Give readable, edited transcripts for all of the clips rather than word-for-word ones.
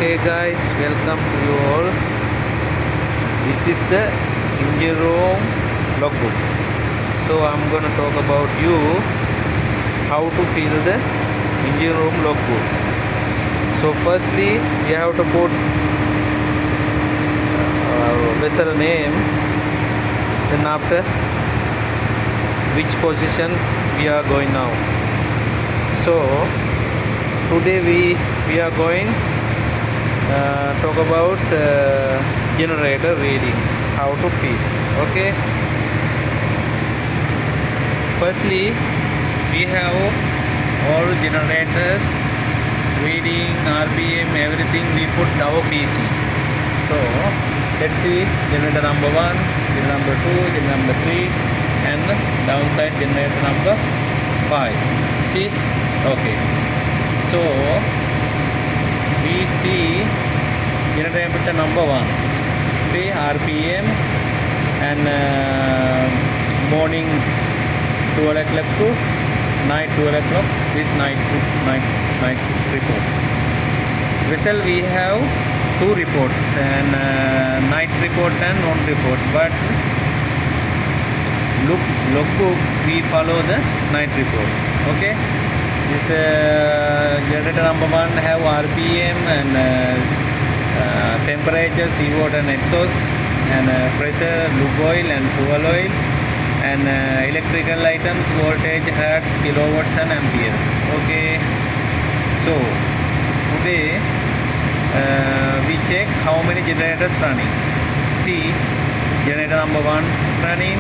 Okay guys, welcome to you all. This is the engine room logbook. So I'm gonna talk about you how to fill the engine room logbook. So firstly we have to put vessel name, then after which position we are going now. So today we are going talk about generator readings, how to feed. Okay, firstly we have all generators reading, RPM, everything we put our PC. So let's see generator number 1, generator number 2, generator number 3, and downside generator number 5. See, okay, so we see generator number 1. See RPM and morning 12 o'clock to night 12 o'clock. This night report. Vessel we have two reports, and night report and noon report. But logbook we follow the night report. Okay. This generator number 1 have RPM and temperature, seawater and exhaust, and pressure, lube oil and fuel oil, and electrical items, voltage, hertz, kilowatts and amperes. Okay, so today we check how many generators running. See, generator number 1 running,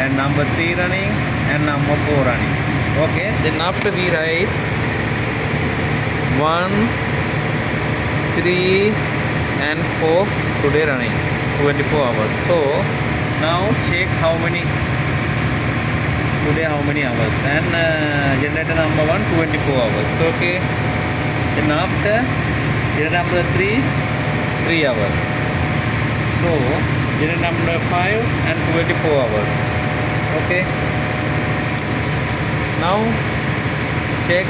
and number 3 running, and number 4 running. Okay, then after we write 1, 3 and 4 today running 24 hours. So now check how many hours, and generator number 1 24 hours. Okay, then after generator number 3 hours. So generator number 5 and 24 hours. Okay, now check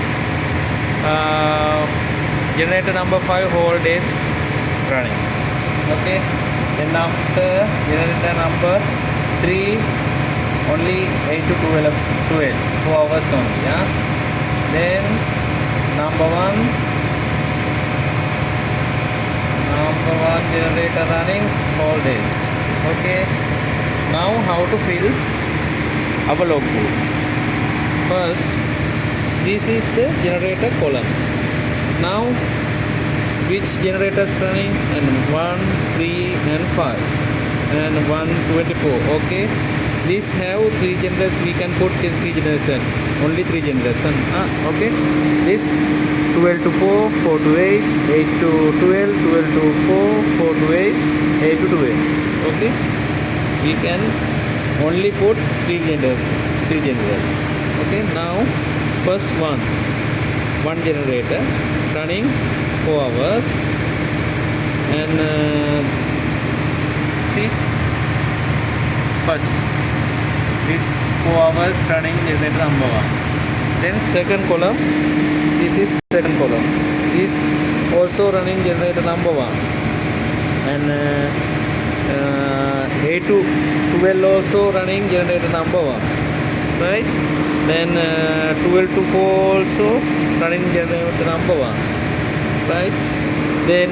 generator number 5 whole days running. Okay, then after generator number 3 only 8 to 12 4 hours only. Yeah, then number 1 generator running whole days. Okay, now how to fill our logbook. First, this is the generator column. Now which generators running, and 1, 3 and 5 and 1 24. Okay, this have 3 generators. We can put 3 generation, only 3 generation. Okay, this 12 to 4, 4 to 8, 8 to 12, 12 to 4, 4 to 8, 8 to 12. Okay, we can only put 3 generators. Okay, now first one generator running 4 hours, and see, first this 4 hours running generator number 1. Then second column, this is second column, this also running generator number 1, and 8 to 12 also running generator number 1, right? Then 12 to 4 also running generator number 1, right? Then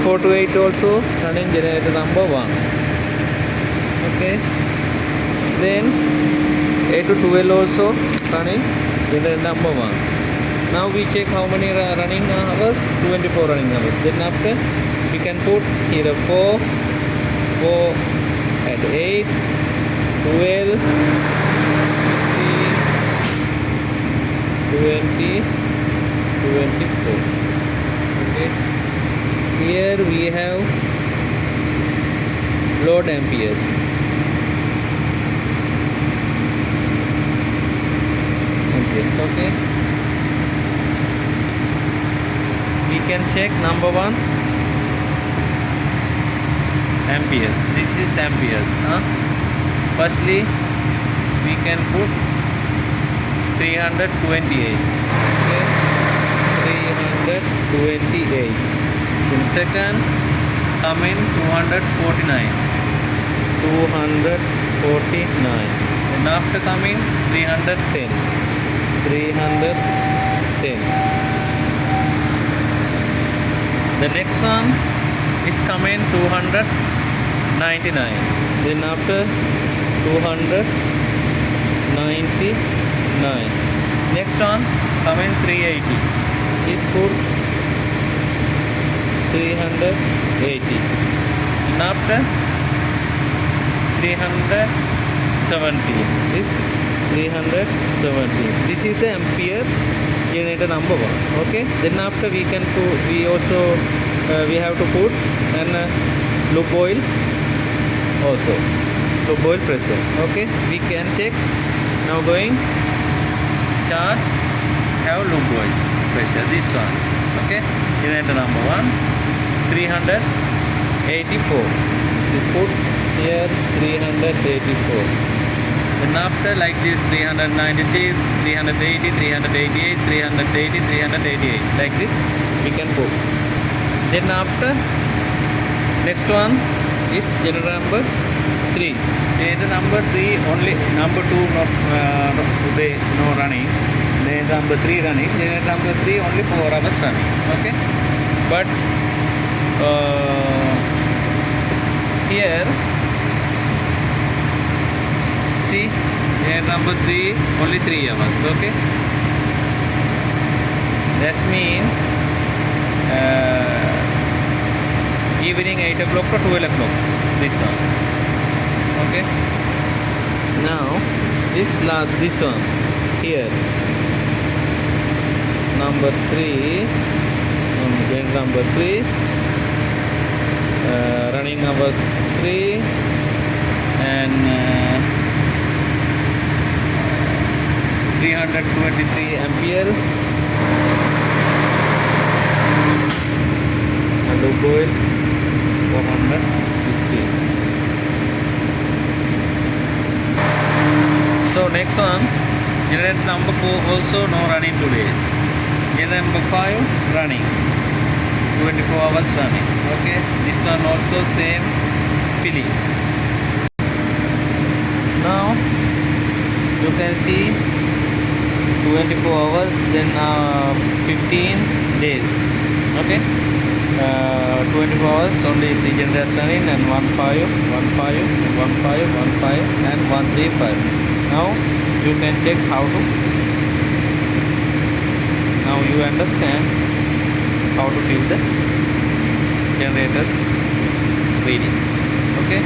4 to 8 also running generator number 1. Okay, then 8 to 12 also running generator number 1. Now we check how many running hours. 24 running hours. Then after we can put here 4 and 8, 12, 20, 24. Okay, here we have load amperes. Okay, we can check number 1 amperes. This is amperes. Firstly we can put 328. Okay, 328. second come in 249. 249. And after coming 310. 310. The next one is coming 299. Then after 299. Next one coming 380. Is put 380. And after 370 is 370. This is the ampere generator number 1. Okay, then after we can put, we also we have to put an lube oil also, lube oil pressure. Okay, we can check now. Going chart have lube oil pressure, this one. Okay, generator number 1 384. We put here 384. Then after like this 396, 380, 388, 380, 388, like this we can put. Then after next one is generator number 3. Generator number 3 only, number 2 not today no running. Generator number 3 running. Generator number 3 only 4 hours running. Okay, but here see, generator number 3 only 3 hours. Okay, that's mean evening 8 o'clock to 12 o'clock, this one. Okay, now this one here number 3, generator number 3, running hours 3 and 323 ampere and lube oil 460. So next one, generator number 4 also no running today. Generator number 5 running, 24 hours running. Okay, this one also same filling. Now you can see 24 hours, then 15 days. Okay, 24 hours only 3 generators running and 15, 15, 15, 15 and 135. Now you can check how to, now you understand how to fill the generators reading. Okay.